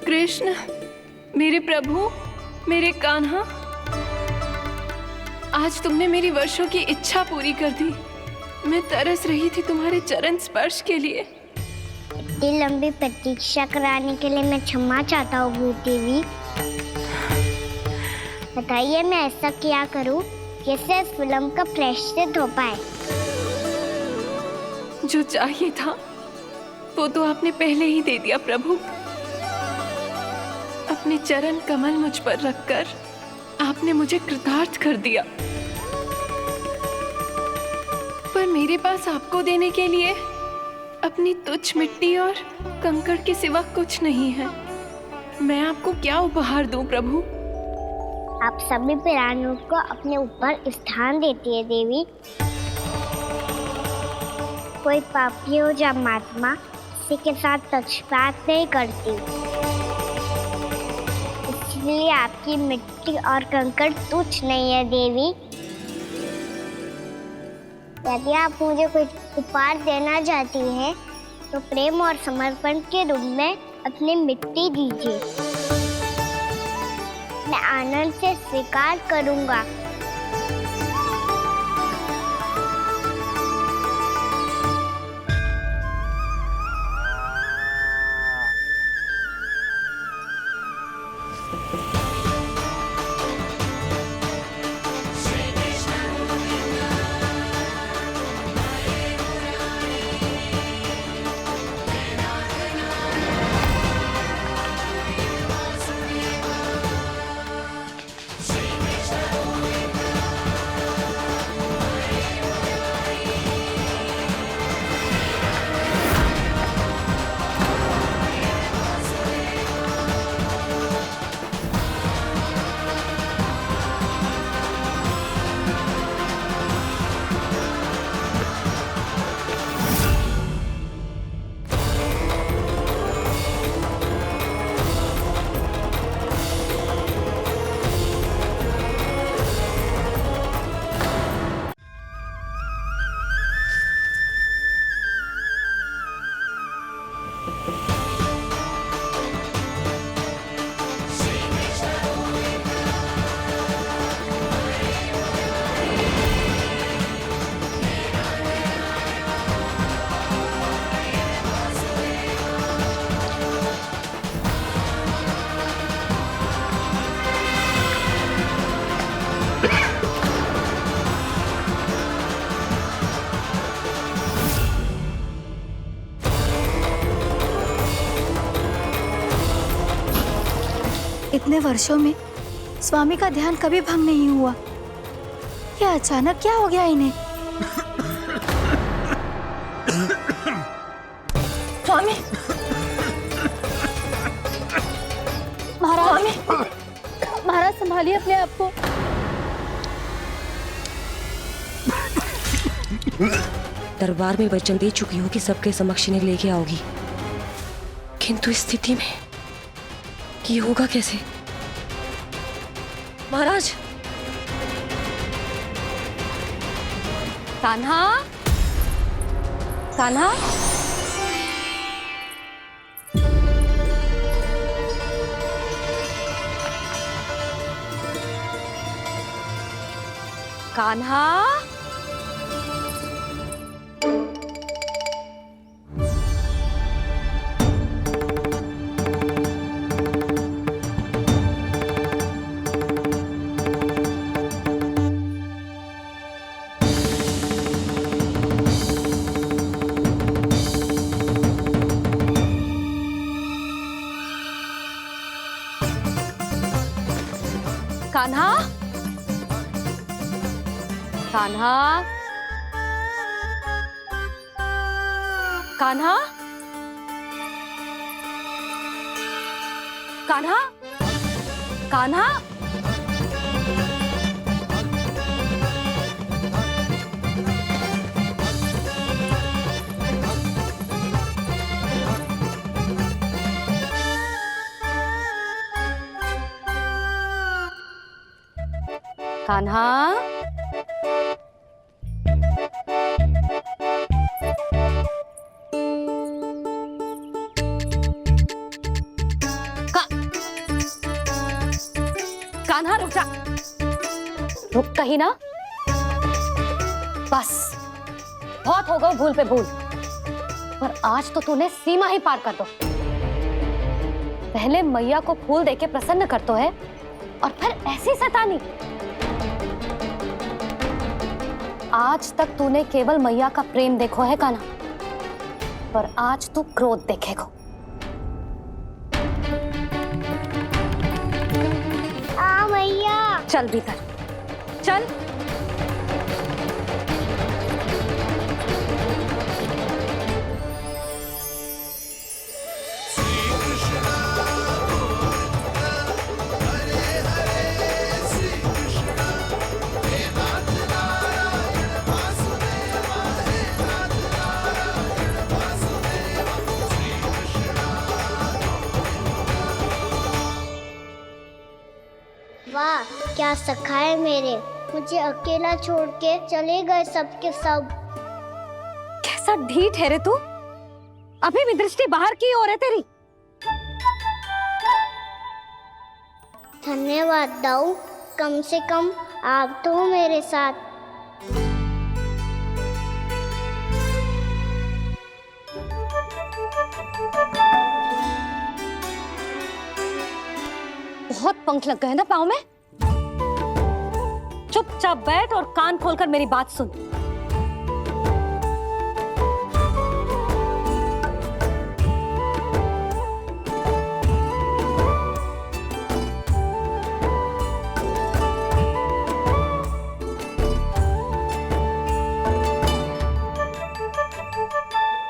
S5: कृष्ण, मेरे प्रभु, मेरे कान्हा, आज तुमने मेरी वर्षों की इच्छा पूरी कर दी। मैं तरस रही थी तुम्हारे चरण स्पर्श के लिए।
S6: इतनी लंबी प्रतीक्षा कराने के लिए मैं क्षमा चाहता हूँ देवी। बताइए मैं ऐसा क्या करूँ जिससे इस फिल्म का प्रायश्चित हो पाए?
S5: जो चाहिए था वो तो आपने पहले ही दे दिया प्रभु। अपने चरण कमल मुझ पर रखकर आपने मुझे कृतार्थ कर दिया। पर मेरे पास आपको देने के लिए अपनी तुच्छ मिट्टी और कंकड़ के सिवा कुछ नहीं है। मैं आपको क्या उपहार दूं प्रभु?
S6: आप सभी प्राणियों को अपने ऊपर स्थान देती है देवी। कोई पापी हो या महात्मा, किसी के साथ पक्षपात नहीं करती। इसलिए आपकी मिट्टी और कंकड़ तुच्छ नहीं है देवी। यदि आप मुझे कोई उपहार देना चाहती हैं, तो प्रेम और समर्पण के रूप में अपनी मिट्टी दीजिए। मैं आनंद से स्वीकार करूंगा।
S8: इतने वर्षों में स्वामी का ध्यान कभी भंग नहीं हुआ। ये अचानक क्या हो गया इन्हें?
S13: स्वामी,
S8: महाराज, महाराज संभालिए अपने आप को।
S12: दरबार में वचन दे चुकी हो कि सबके समक्ष इन्हें लेके आओगी, किंतु इस स्थिति में ये होगा कैसे? महाराज,
S3: कान्हा, कान्हा, कान्हा, कान्हा, कान्हा, कान्हा, कान्हा, कान्हा, कान्हा, कान्हा रुक जा, रुक कहीं ना। बस बहुत हो गया भूल पे भूल, पर आज तो तूने सीमा ही पार कर दो। पहले मैया को फूल देके प्रसन्न कर तो है और फिर ऐसी सतानी। आज तक तूने केवल मैया का प्रेम देखो है कान्हा, पर आज तू क्रोध देखेगा।
S6: मैया
S3: चल भीतर चल।
S6: वाह, क्या सखा है मेरे, मुझे अकेला छोड़ के चले गए सबके सब।
S3: कैसा ढीठ है रे तू, अभी भी दृष्टि बाहर की ओर है तेरी।
S6: धन्यवाद दाऊ, कम से कम आप तो हो मेरे साथ।
S3: बहुत पंख लग गए ना पाँव में। चुपचाप बैठ और कान खोलकर मेरी बात सुन।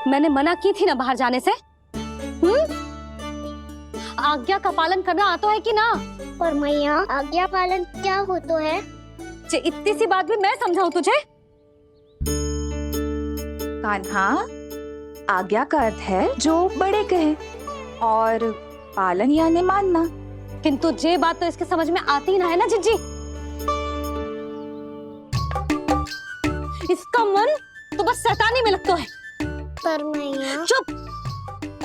S3: मैंने मना की थी ना बाहर जाने से। आज्ञा का पालन करना आता है कि ना?
S6: पर मैया, आज्ञा पालन क्या होता है?
S3: इतनी सी बात भी मैं समझाऊं तुझे?
S13: कान्हा, आज्ञा का अर्थ है जो बड़े कहे, और पालन यानी मानना।
S3: किंतु ये बात तो इसके समझ में आती ना है ना जिज्जी। इसका मन तो बस शैतानी में लगता है।
S6: पर मैया।
S3: चुप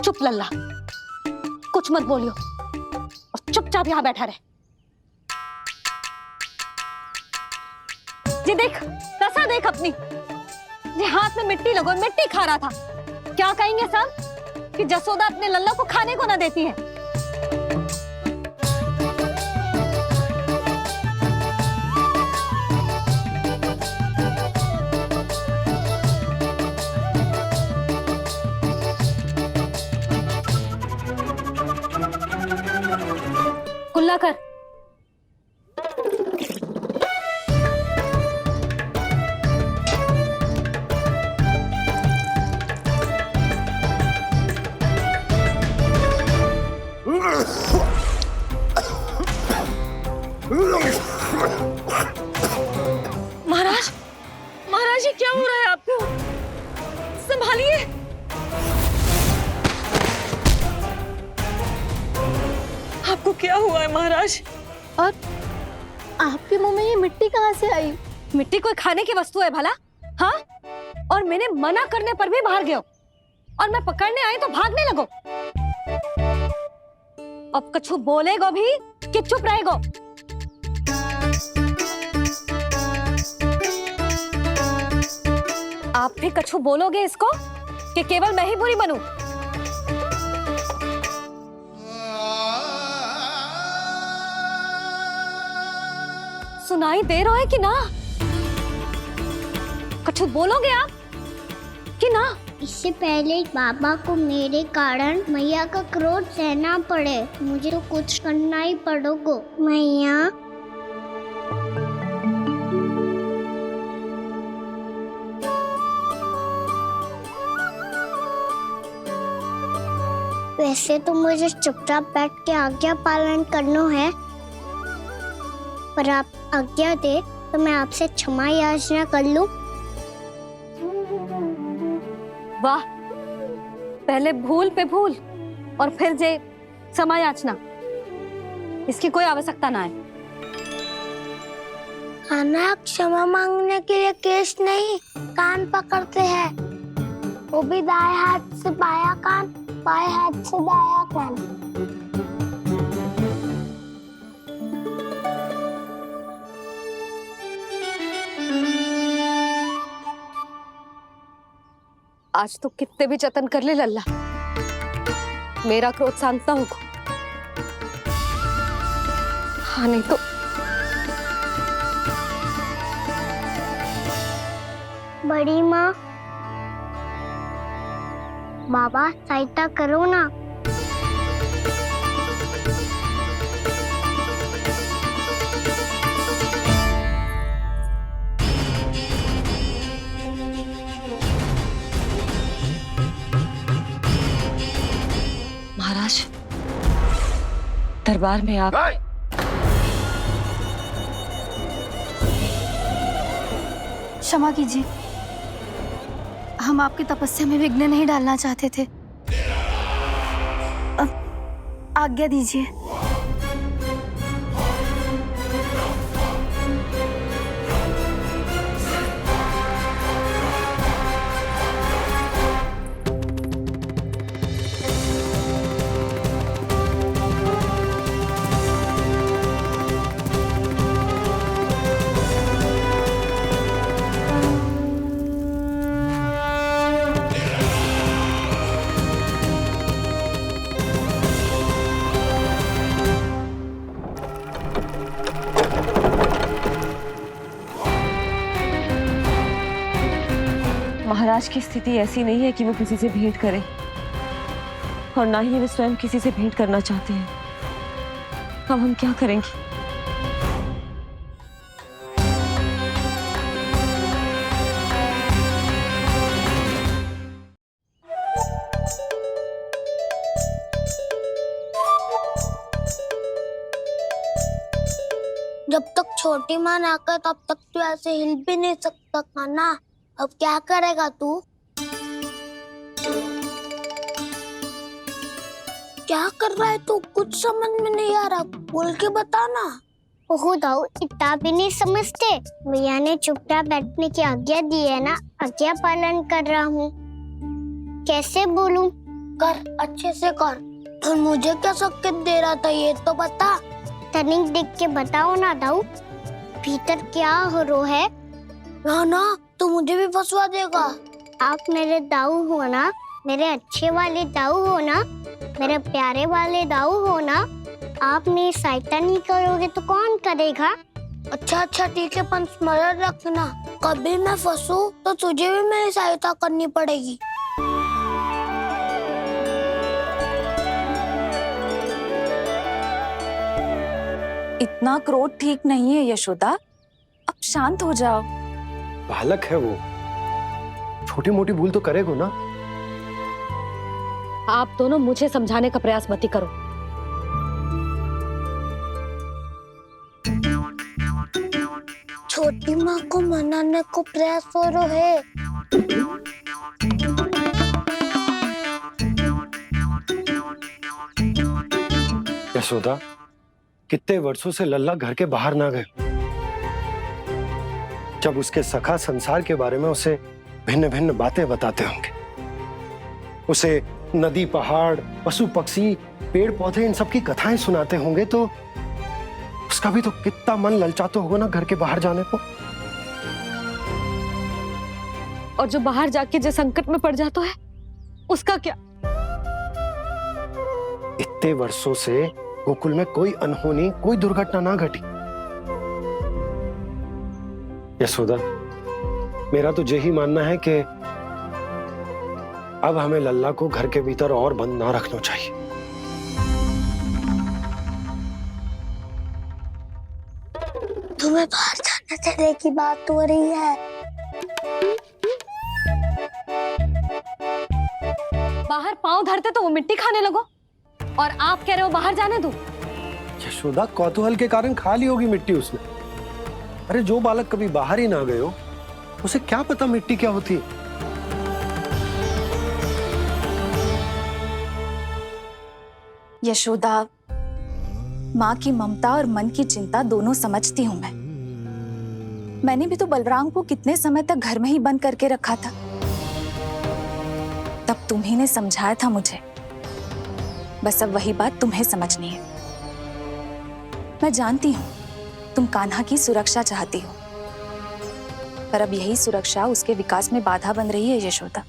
S3: चुप लल्ला, कुछ मत बोलियो और चुपचाप यहाँ बैठा रहे। ये देख, दशा देख अपनी। ये हाथ में मिट्टी लगो, मिट्टी खा रहा था। क्या कहेंगे सब कि जसोदा अपने लल्ला को खाने को ना देती है। कुल्ला कर।
S12: महाराज, महाराज ये क्या हो रहा है आपको? संभालिए। आपको क्या हुआ है महाराज?
S1: और आपके मुंह में ये मिट्टी कहाँ से आई?
S3: मिट्टी कोई खाने की वस्तु है भला? हाँ, और मैंने मना करने पर भी बाहर गए हो, और मैं पकड़ने आई तो भागने लगो। अब कछु बोलेगो भी कि चुप रहेगो? आप भी कछु बोलोगे इसको कि केवल मैं ही बुरी बनूं? सुनाई दे रहा है कि ना? कछु बोलोगे आप कि ना?
S6: इससे पहले बाबा को मेरे कारण मैया का क्रोध सहना पड़े, मुझे तो कुछ करना ही पड़ेगा। मैया, वैसे तो मुझे चुपचाप बैठ के आज्ञा पालन करना है, पर आप आज्ञा दे तो मैं आपसे क्षमा याचना कर लूं।
S3: वाह, पहले भूल पे भूल और फिर जे क्षमा याचना, इसकी कोई आवश्यकता ना है।
S6: खाना क्षमा मांगने के लिए केस नहीं, कान पकड़ते हैं, वो भी दाएं हाथ से बायां कान, बाएं हाथ से दायां कान।
S3: आज तो कितने भी जतन कर ले लल्ला, मेरा क्रोध शांत ना होगा। हाँ नहीं तो
S6: बड़ी माँ, बाबा सहायता करो ना।
S12: महाराज, दरबार में आप
S8: क्षमा कीजिए, हम आपकी तपस्या में विघ्न नहीं डालना चाहते थे। अब आज्ञा दीजिए।
S12: महाराज की स्थिति ऐसी नहीं है कि वो किसी से भेंट करें, और ना ही वे स्वयं किसी से भेंट करना चाहते हैं। अब हम क्या करेंगे?
S6: जब तक छोटी माँ ना कर तब तक तू ऐसे हिल भी नहीं सकता था ना। अब क्या करेगा तू? क्या कर रहा है तू? कुछ समझ में नहीं आ रहा, बोल के बता ना। ओहो दाऊ, इतना भी नहीं समझते। भैया ने चुपचाप बैठने की आज्ञा दी है ना, आज्ञा पालन कर रहा हूँ। कैसे बोलूं? कर, अच्छे से कर। और मुझे क्या संकेत दे रहा था ये तो बता। तनिक देख के बताओ ना दाऊ, भीतर क्या हो रहा है? ना तो मुझे भी फंसवा देगा। आप मेरे दाऊ हो ना, मेरे अच्छे वाले दाऊ हो ना, मेरे प्यारे वाले दाऊ हो ना। आप मेरी सहायता नहीं करोगे तो कौन करेगा? अच्छा ठीक है, पर स्मरण रखना, कभी मैं फंसू तो तुझे भी मेरी सहायता करनी पड़ेगी।
S13: इतना क्रोध ठीक नहीं है यशोदा, अब शांत हो जाओ।
S2: बालक है वो, छोटी मोटी भूल तो करेगा ना।
S3: आप दोनों मुझे समझाने का प्रयास मत ही करो।
S6: छोटी माँ को मनाने को प्रयास हो रहा है।
S2: यशोदा, कितने वर्षों से लल्ला घर के बाहर ना गए। जब उसके सखा संसार के बारे में उसे भिन्न भिन्न बातें बताते होंगे, उसे नदी, पहाड़, पशु पक्षी, पेड़ पौधे, इन सब की कथाएं सुनाते होंगे, तो उसका भी तो कितना मन ललचाता होगा ना घर के बाहर जाने को।
S3: और जो बाहर जाके जो संकट में पड़ जाता है, उसका क्या?
S2: इतने वर्षों से गोकुल में कोई अनहोनी, कोई दुर्घटना ना घटी। यशोदा, मेरा तो यही मानना है कि अब हमें लल्ला को घर के भीतर और बंद ना रखना चाहिए।
S6: तुम्हें बाहर जाने देने की बात हो रही है।
S3: बाहर पांव धरते तो वो मिट्टी खाने लगो, और आप कह रहे हो बाहर जाने दो।
S2: यशोदा, कौतूहल के कारण खा ली होगी मिट्टी उसने। अरे जो बालक कभी बाहर ही ना गए हो, उसे क्या पता मिट्टी क्या होती है।
S13: यशोदा, माँ की ममता और मन की चिंता दोनों समझती हूँ मैं। मैंने भी तो बलराम को कितने समय तक घर में ही बंद करके रखा था। तब तुम्ही ने समझाया था मुझे। बस अब वही बात तुम्हें समझनी है। मैं जानती हूँ तुम कान्हा की सुरक्षा चाहती हो, पर अब यही सुरक्षा उसके विकास में बाधा बन रही है यशोदा।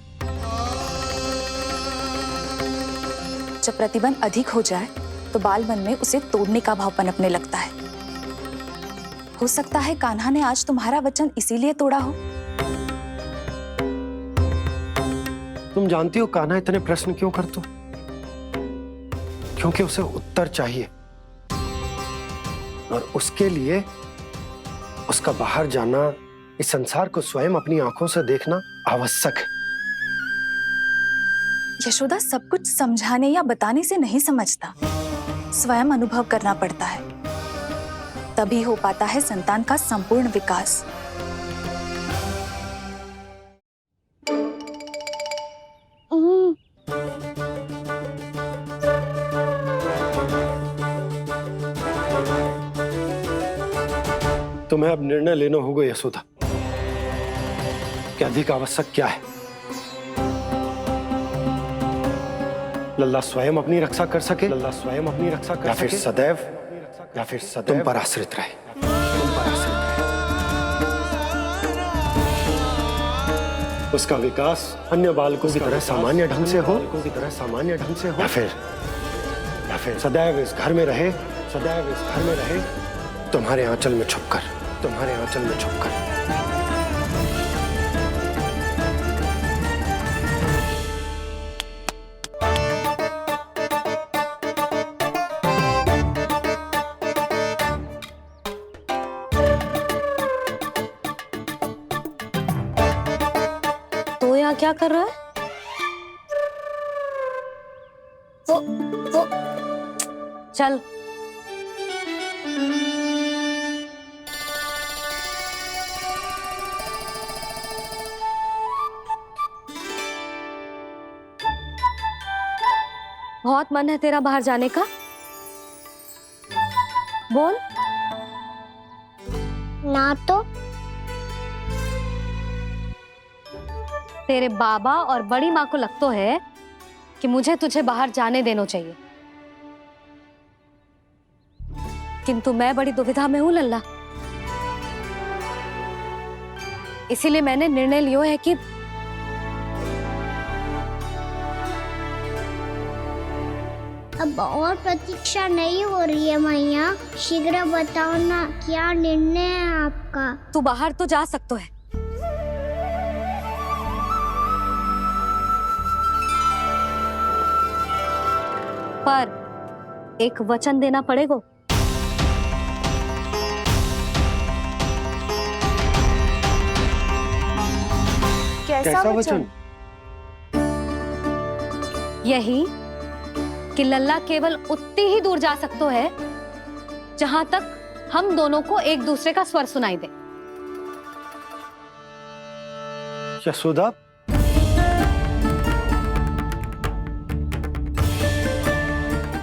S13: जब प्रतिबंध अधिक हो जाए तो बाल मन में उसे तोड़ने का भाव पनपने लगता है। हो सकता है कान्हा ने आज तुम्हारा वचन इसीलिए तोड़ा हो।
S2: तुम जानती हो कान्हा इतने प्रश्न क्यों करता? क्योंकि उसे उत्तर चाहिए, और उसके लिए उसका बाहर जाना, इस संसार को स्वयं अपनी आंखों से देखना आवश्यक है।
S13: यशोदा, सब कुछ समझाने या बताने से नहीं समझता, स्वयं अनुभव करना पड़ता है, तभी हो पाता है संतान का संपूर्ण विकास।
S2: तुम्हें अब निर्णय लेना होगा यशोदा कि अधिक आवश्यक क्या है। लल्ला स्वयं अपनी रक्षा कर सके, लल्ला स्वयं अपनी रक्षा कर सके, या फिर सदैव तुम पर आश्रित रहे, तुम पर आश्रित रहे। उसका विकास अन्य बालकों की तरह सामान्य ढंग से हो, या फिर सदैव इस घर में रहे, सदैव इस घर में रहे, तुम्हारे आंचल में छुपकर, तुम्हारे आंचल में छुपकर।
S3: तो यहाँ क्या कर रहा है?
S6: वो
S3: चल। बहुत मन है तेरा बाहर जाने का? बोल।
S6: ना तो
S3: तेरे बाबा और बड़ी माँ को लगता है कि मुझे तुझे बाहर जाने देना चाहिए, किंतु मैं बड़ी दुविधा में हूं लल्ला। इसीलिए मैंने निर्णय लिया है कि
S6: अब और प्रतीक्षा नहीं हो रही है मैया। शीघ्र बताओ ना, क्या निर्णय है आपका?
S3: तू बाहर तो जा सकता है, पर एक वचन देना पड़ेगा।
S6: कैसा वचन?
S3: यही कि लल्ला केवल उतनी ही दूर जा सकते है जहां तक हम दोनों को एक दूसरे का स्वर सुनाई दे।
S2: यशोदा,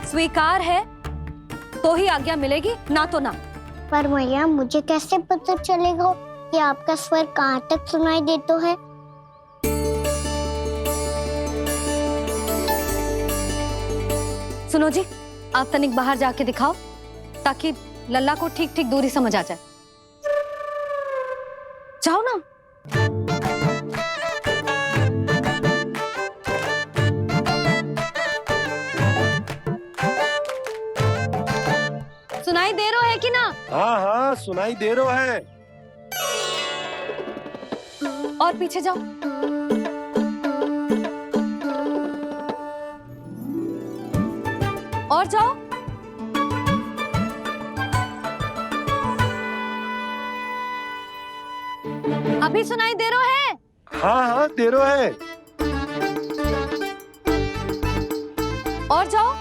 S3: स्वीकार है तो ही आज्ञा मिलेगी, ना तो ना।
S6: पर मैया मुझे कैसे पता चलेगा कि आपका स्वर कहाँ तक सुनाई देता है?
S3: सुनो जी, आप तनिक बाहर जाके दिखाओ ताकि लल्ला को ठीक ठीक दूरी समझ आ जाए। जाओ ना। सुनाई दे रहा है कि ना?
S2: हाँ हाँ सुनाई दे रहा है।
S3: और पीछे जाओ। और जाओ। अभी सुनाई दे रहा है?
S2: हाँ हाँ दे रहा है।
S3: और जाओ।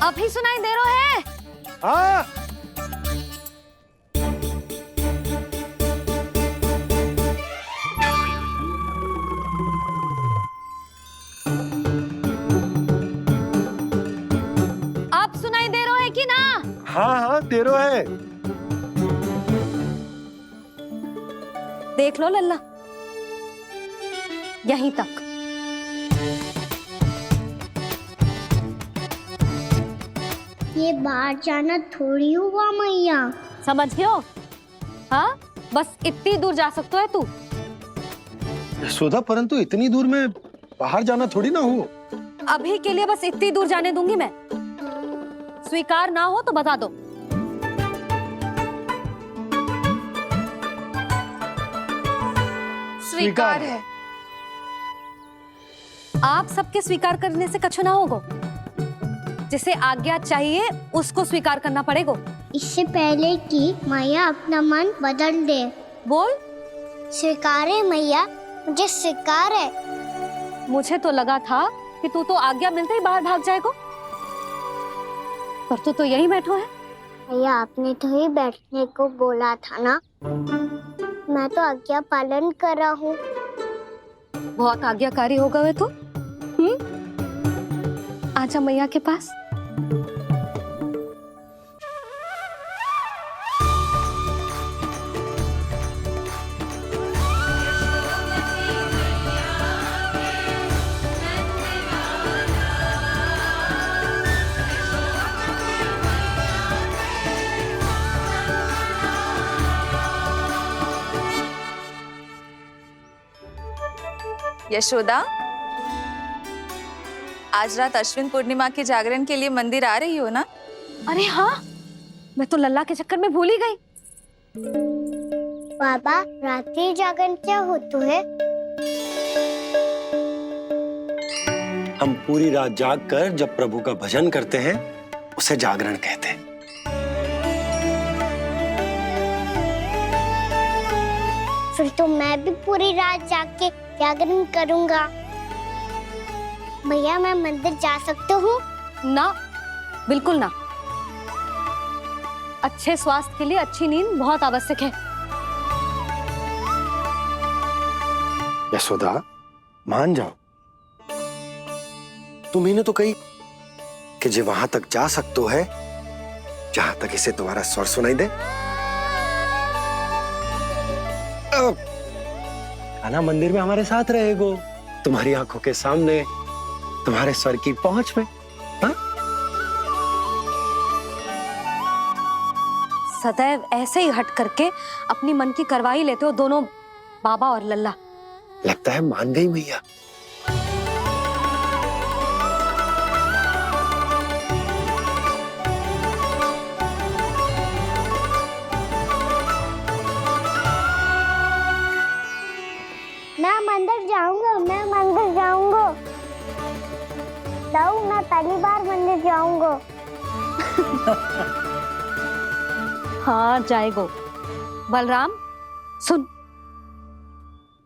S3: अभी सुनाई दे रहा है?
S2: हाँ।
S3: आप सुनाई दे रहा है कि ना?
S2: हाँ हाँ दे रहा है।
S3: देख लो लल्ला, यहीं तक।
S6: ये बाहर जाना थोड़ी हुआ मैया।
S3: समझ गयो? हाँ, बस इतनी दूर जा सकते है तू।
S2: यशोदा, परंतु इतनी दूर में बाहर जाना थोड़ी ना हो।
S3: अभी के लिए बस इतनी दूर जाने दूंगी मैं। स्वीकार ना हो तो बता दो।
S2: स्वीकार
S13: है।
S3: आप सबके स्वीकार करने से कछु ना होगा। जिसे आज्ञा चाहिए उसको स्वीकार करना पड़ेगा।
S6: इससे पहले कि मैया अपना मन बदल दे।
S3: बोल।
S6: स्वीकार है मैया, मुझे स्वीकार है।
S3: मुझे तो लगा था कि तू तो आज्ञा मिलते ही बाहर भाग जाएगा, पर तू तो यहीं बैठो है।
S6: मैया आपने तो ही बैठने को बोला था ना, मैं तो आज्ञा पालन कर रहा हूँ।
S3: बहुत आज्ञाकारी हो गए तू। आजा मैया के पास।
S13: यशोदा, आज रात अश्विन पूर्णिमा के जागरण के लिए मंदिर आ रही हो ना?
S3: अरे हाँ, मैं तो लल्ला के चक्कर में भूल ही गई।
S6: बाबा, रात्रि जागरण क्या होता है?
S2: हम पूरी रात जाग कर जब प्रभु का भजन करते हैं उसे जागरण कहते हैं।
S6: फिर तो मैं भी पूरी रात जाग के जागरण करूंगा। भैया, मैं मंदिर जा सकती हूँ?
S3: ना, बिल्कुल ना। अच्छे स्वास्थ्य के लिए अच्छी नींद बहुत आवश्यक है।
S2: यशोदा, मान जाओ। तुम्ही ने तो कही कि जे वहां तक जा सकते है जहां तक इसे तुम्हारा स्वर सुनाई दे। कान्हा मंदिर में हमारे साथ रहेगो, तुम्हारी आंखों के सामने, तुम्हारे स्वर की पहुंच में। हाँ?
S3: सदैव ऐसे ही हट करके अपनी मन की करवाई लेते हो दोनों बाबा और लल्ला।
S2: लगता है मान गई मैया।
S6: मैं मंदिर जाऊंगा, मैं मंदिर जाऊंगा। दाऊ मैं पहली बार मंदिर जाऊंगा।
S3: हाँ जाएगो। बलराम सुन,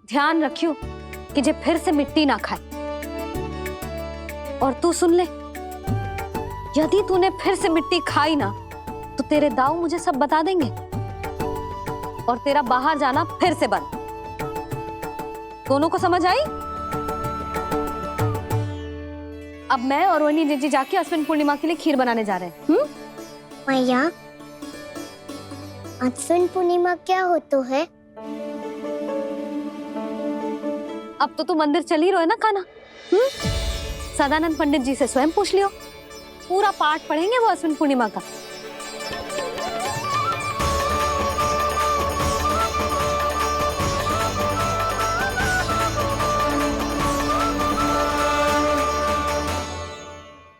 S3: ध्यान रखियो कि जे फिर से मिट्टी ना खाए। और तू सुन ले, यदि तूने फिर से मिट्टी खाई ना तो तेरे दाऊ मुझे सब बता देंगे और तेरा बाहर जाना फिर से बंद। दोनों को समझ आई? अब मैं और रोहिणी जीजी जाके अश्विन पूर्णिमा के लिए खीर बनाने जा रहे हैं।
S6: मैया, अश्विन पूर्णिमा क्या होता है?
S3: अब तो तू मंदिर चल ही रहो है ना कान्हा? सदानंद पंडित जी से स्वयं पूछ लियो, पूरा पाठ पढ़ेंगे वो अश्विन पूर्णिमा का।